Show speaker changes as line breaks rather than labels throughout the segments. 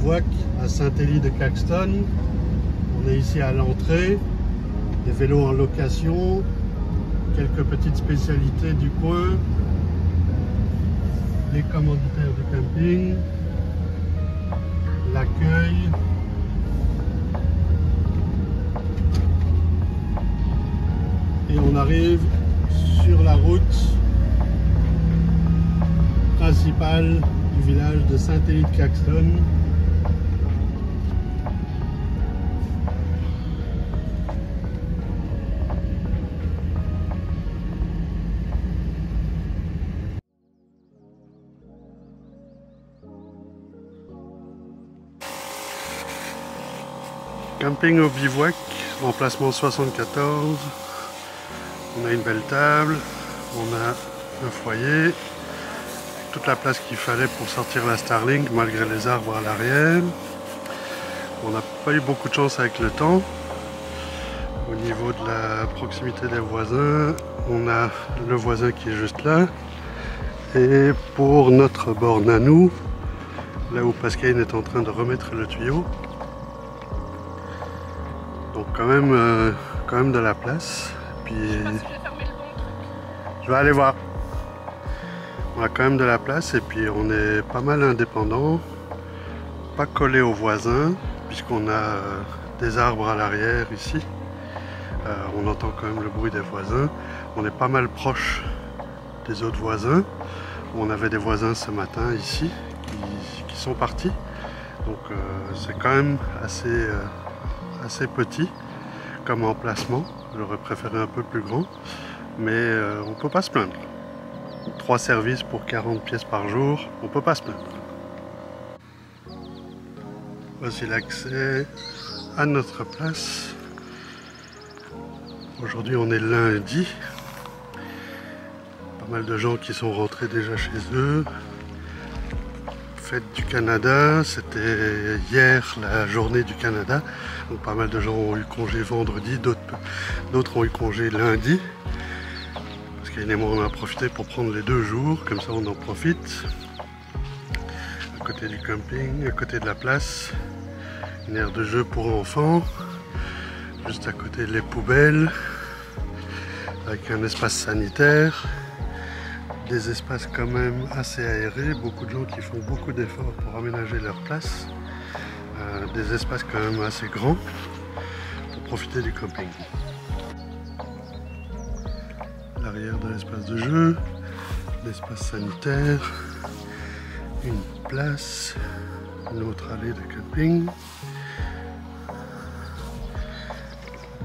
bivouac à Saint-Élie-de-Caxton. On est ici à l'entrée, des vélos en location, quelques petites spécialités du coin, les commanditaires du camping, l'accueil. Et on arrive sur la route principale du village de Saint-Élie-de-Caxton. Camping au bivouac, emplacement 74. On a une belle table, on a un foyer, toute la place qu'il fallait pour sortir la Starlink malgré les arbres à l'arrière. On n'a pas eu beaucoup de chance avec le temps. Au niveau de la proximité des voisins, on a le voisin qui est juste là. Et pour notre borne à nous, là où Pascaline est en train de remettre le tuyau, donc quand même de la place. Puis je vais aller voir. On a quand même de la place et puis on est pas mal indépendant, pas collé aux voisins puisqu'on a des arbres à l'arrière ici. On entend quand même le bruit des voisins. On est pas mal proche des autres voisins. On avait des voisins ce matin ici qui sont partis. Donc c'est quand même assez petit comme emplacement. J'aurais préféré un peu plus grand, mais on peut pas se plaindre. 3 services pour 40 pièces par jour, on peut pas se plaindre. Voici l'accès à notre place. Aujourd'hui on est lundi. Pas mal de gens qui sont rentrés déjà chez eux. Fête du Canada, c'était hier la journée du Canada. Donc pas mal de gens ont eu congé vendredi, d'autres ont eu congé lundi. Parce qu'Yann et moi on a profité pour prendre les 2 jours, comme ça on en profite. À côté du camping, à côté de la place, une aire de jeu pour enfants. Juste à côté les poubelles, avec un espace sanitaire. Des espaces quand même assez aérés, beaucoup de gens qui font beaucoup d'efforts pour aménager leur place. Des espaces quand même assez grands pour profiter du camping. L'arrière de l'espace de jeu, l'espace sanitaire, une place, une autre allée de camping,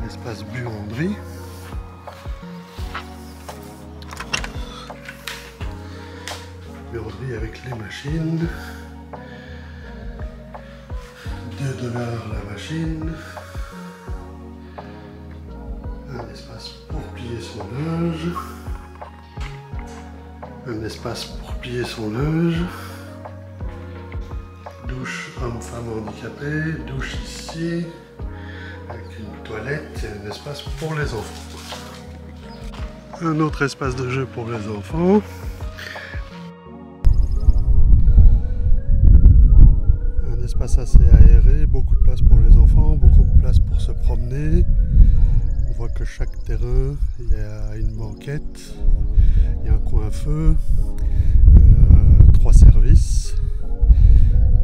l'espace buanderie. Avec les machines, 2 $ la machine, un espace pour plier son linge, un espace pour plier son linge, douche homme-femme handicapée, douche ici, avec une toilette et un espace pour les enfants. Un autre espace de jeu pour les enfants. Espace assez aéré, beaucoup de place pour les enfants, beaucoup de place pour se promener. On voit que chaque terrain, il y a une banquette, il y a un coin feu, 3 services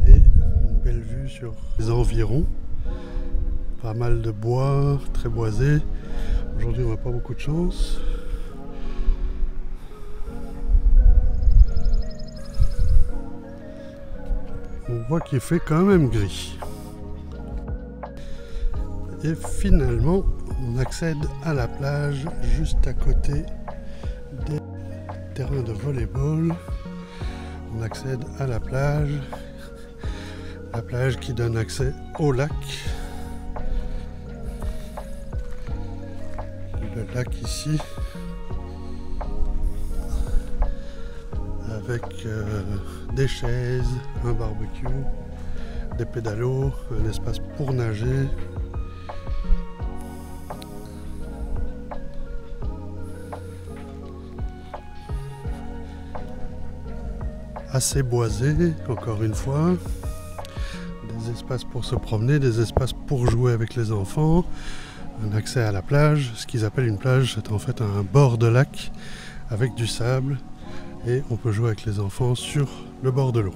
et une belle vue sur les environs. Pas mal de bois, très boisé. Aujourd'hui on n'a pas beaucoup de chance. On voit qu'il fait quand même gris. Et finalement, on accède à la plage juste à côté des terrains de volley-ball. On accède à la plage qui donne accès au lac. Le lac ici, avec des chaises, un barbecue, des pédalos, un espace pour nager. Assez boisé, encore une fois. espaces pour se promener, des espaces pour jouer avec les enfants, un accès à la plage. Ce qu'ils appellent une plage, c'est en fait un bord de lac avec du sable et on peut jouer avec les enfants sur le bord de l'eau.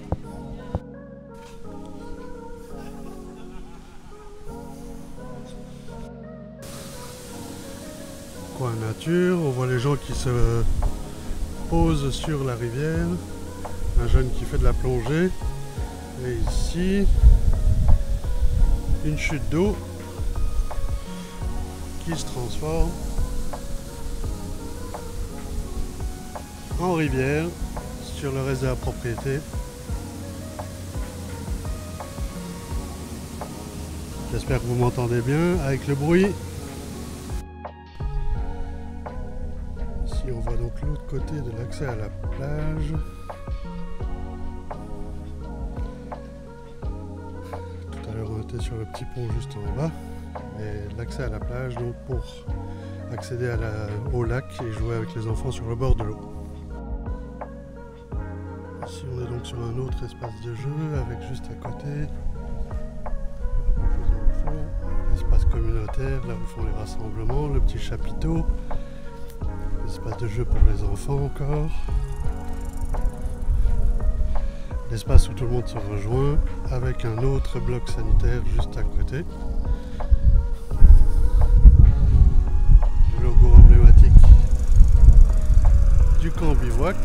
Coin nature, on voit les gens qui se posent sur la rivière, un jeune qui fait de la plongée et ici une chute d'eau qui se transforme en rivière sur le reste de la propriété. J'espère que vous m'entendez bien avec le bruit. Ici on voit donc l'autre côté de l'accès à la plage. Tout à l'heure on était sur le petit pont juste en bas. Et l'accès à la plage donc pour accéder au lac et jouer avec les enfants sur le bord de l'eau. Ici on est donc sur un autre espace de jeu avec juste à côté l'espace communautaire, là où font les rassemblements, le petit chapiteau, l'espace de jeu pour les enfants encore, l'espace où tout le monde se rejoint avec un autre bloc sanitaire juste à côté. Le logo emblématique du camp bivouac.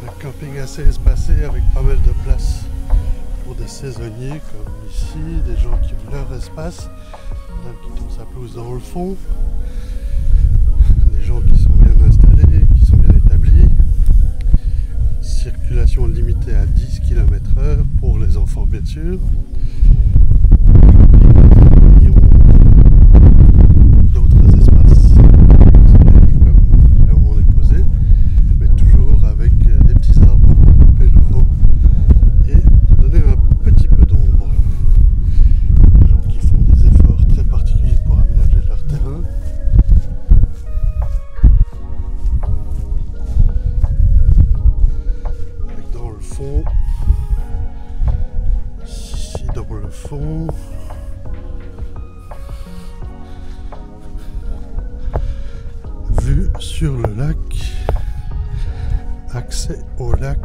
Un camping assez espacé avec pas mal de place pour des saisonniers comme ici, des gens qui ont leur espace, qui tournent sa pelouse dans le fond, des gens qui sont bien installés, qui sont bien établis, circulation limitée à 10 km/h pour les enfants bien sûr. D'autres espaces comme là où on est posé, mais toujours avec des petits arbres pour couper le vent et pour donner un petit peu d'ombre. Les gens qui font des efforts très particuliers pour aménager leur terrain. Avec dans le fond, ici dans le fond, vue sur le lac, accès au lac,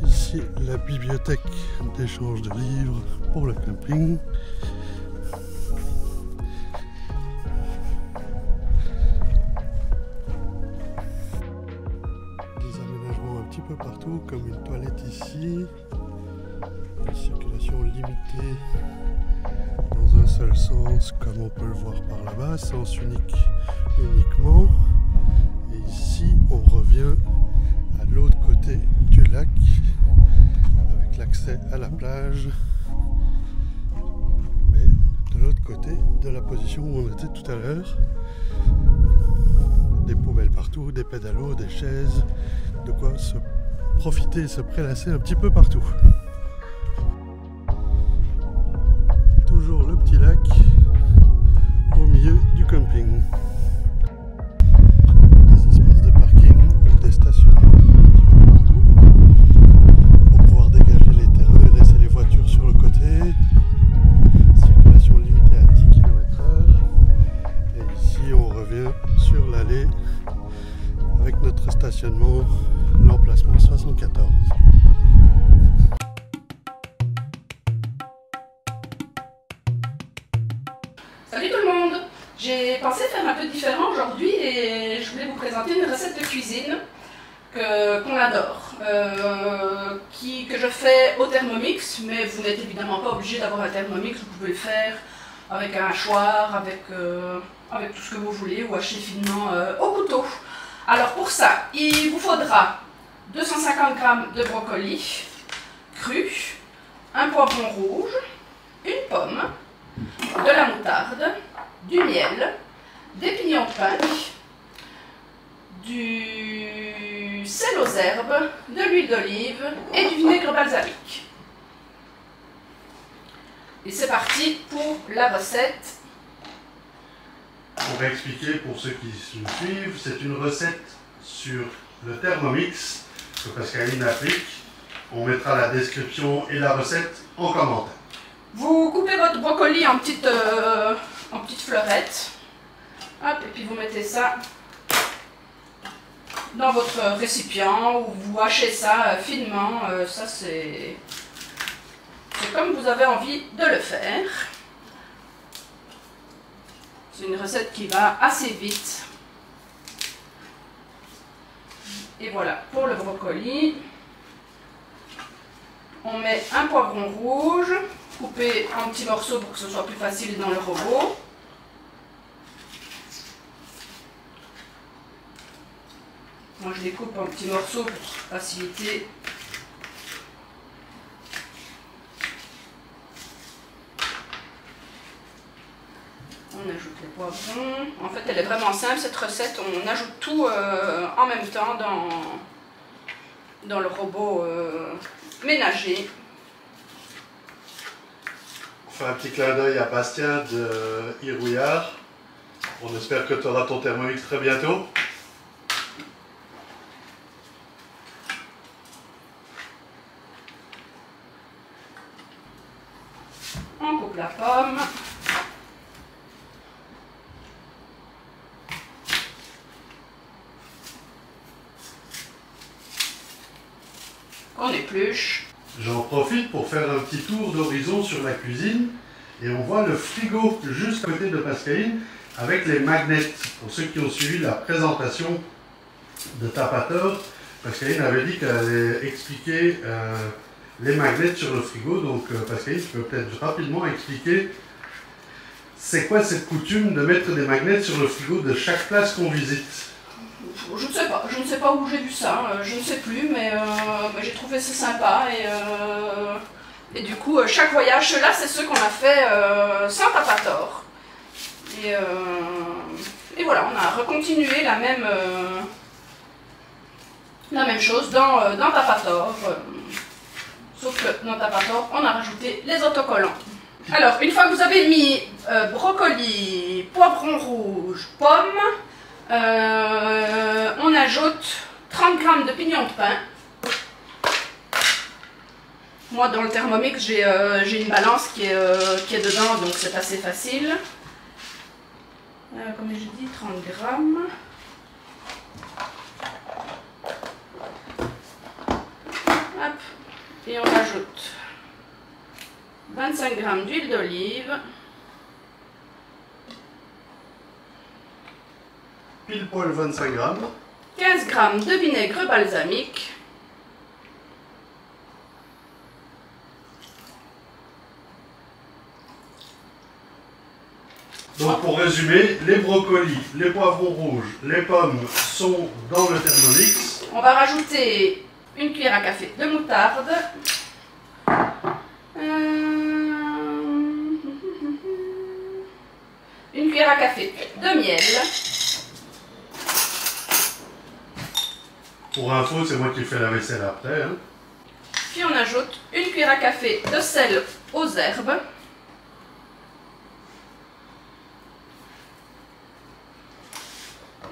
ici la bibliothèque d'échange de livres pour le camping, des aménagements un petit peu partout comme une toilette ici, une circulation limitée dans un seul sens comme on peut le voir par là-bas, sens unique uniquement. Et ici on revient à l'autre côté du lac avec l'accès à la plage, mais de l'autre côté de la position où on était tout à l'heure. Des poubelles partout, des pédalos, des chaises, de quoi se profiter et se prélasser un petit peu partout. Toujours le petit lac au milieu du camping. Des espaces de parking ou des stationnements un petit peu partout pour pouvoir dégager les terrains et laisser les voitures sur le côté. Circulation limitée à 10 km/h. Et ici on revient sur l'allée avec notre stationnement, l'emplacement 74.
Salut tout le monde! J'ai pensé faire un peu différent aujourd'hui et je voulais vous présenter une recette de cuisine qu'on adore, que je fais au Thermomix, mais vous n'êtes évidemment pas obligé d'avoir un Thermomix, vous pouvez le faire avec un hachoir, avec tout ce que vous voulez ou hacher finement au couteau. Alors pour ça, il vous faudra 250 g de brocoli cru, un poivron rouge, une pomme, de la moutarde, du miel, des pignons de pain, du sel aux herbes, de l'huile d'olive et du vinaigre balsamique. Et c'est parti pour la recette.
On va expliquer pour ceux qui nous suivent, c'est une recette sur le Thermomix que Pascaline applique. On mettra la description et la recette en commentaire.
Vous coupez votre brocoli en petites fleurettes. Hop, et puis vous mettez ça dans votre récipient ou vous hachez ça finement. Ça c'est comme vous avez envie de le faire. C'est une recette qui va assez vite. Et voilà pour le brocoli. On met un poivron rouge, coupé en petits morceaux pour que ce soit plus facile dans le robot. Moi je les coupe en petits morceaux pour faciliter. On ajoute les poivrons. En fait elle est vraiment simple cette recette, on ajoute tout en même temps dans le robot ménager.
On fait un petit clin d'œil à Bastien de Irouillard. On espère que tu auras ton Thermomix très bientôt.
On coupe la pomme. On épluche.
J'en profite pour faire un petit tour d'horizon sur la cuisine et on voit le frigo juste à côté de Pascaline avec les magnets. Pour ceux qui ont suivi la présentation de Tapator, Pascaline avait dit qu'elle allait expliquer les magnets sur le frigo. Donc Pascaline, tu peux peut-être rapidement expliquer c'est quoi cette coutume de mettre des magnets sur le frigo de chaque place qu'on visite?
Je ne sais pas où j'ai vu ça, je ne sais plus, mais j'ai trouvé ça sympa et du coup chaque voyage, ceux-là c'est ceux qu'on a fait sans Tapator. Et voilà, on a recontinué la même chose dans Tapator, sauf que dans Tapator on a rajouté les autocollants. Alors une fois que vous avez mis brocoli, poivron rouge, pomme, on ajoute 30 g de pignon de pain. Moi dans le Thermomix j'ai une balance qui est dedans, donc c'est assez facile. Comme j'ai dit, 30 g. Hop. Et on ajoute 25 g d'huile d'olive.
Pile poil 25 grammes.
15 g de vinaigre balsamique.
Donc pour résumer, les brocolis, les poivrons rouges, les pommes sont dans le Thermomix.
On va rajouter une cuillère à café de moutarde. Une cuillère à café de miel.
Pour info, c'est moi qui fais la vaisselle après. Hein.
Puis on ajoute une cuillère à café de sel aux herbes.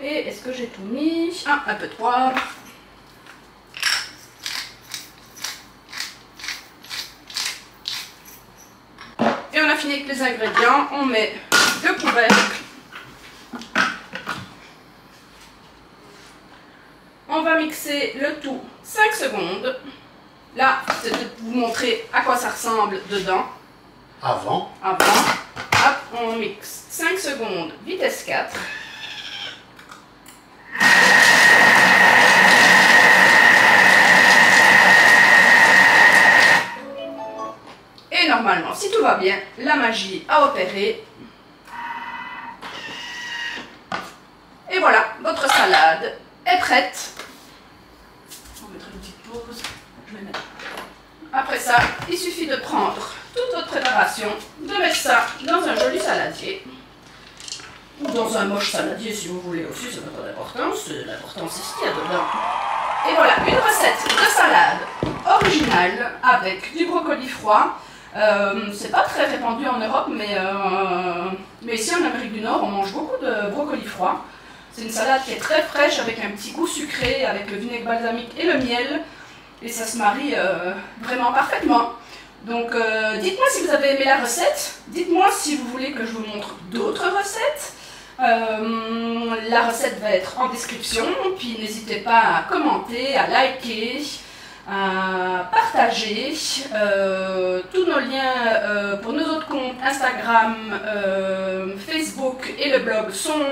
Et est-ce que j'ai tout mis? Ah, un peu de poivre. Et on a fini avec les ingrédients. On met le couvercle. On va mixer le tout 5 secondes. Là, c'est de vous montrer à quoi ça ressemble dedans.
Avant.
Hop, on mixe 5 secondes, vitesse 4. Et normalement, si tout va bien, la magie a opéré. Et voilà, votre salade est prête. On va mettre une petite pause. Je vais mettre. Après ça, il suffit de prendre toute votre préparation, de mettre ça dans un joli saladier. Ou dans un moche saladier si vous voulez aussi, c'est pas d'importance. L'important c'est ce qu'il y a dedans. Et voilà, une recette de salade originale avec du brocoli froid. C'est pas très répandu en Europe, mais ici en Amérique du Nord, on mange beaucoup de brocoli froid. C'est une salade qui est très fraîche avec un petit goût sucré, avec le vinaigre balsamique et le miel. Et ça se marie vraiment parfaitement. Donc dites-moi si vous avez aimé la recette. Dites-moi si vous voulez que je vous montre d'autres recettes. La recette va être en description. Puis n'hésitez pas à commenter, à liker, à partager. Tous nos liens pour nos autres comptes Instagram, Facebook et le blog sont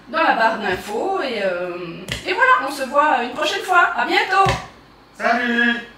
dans la barre d'infos. Et voilà, on se voit une prochaine fois. À bientôt!
Salut!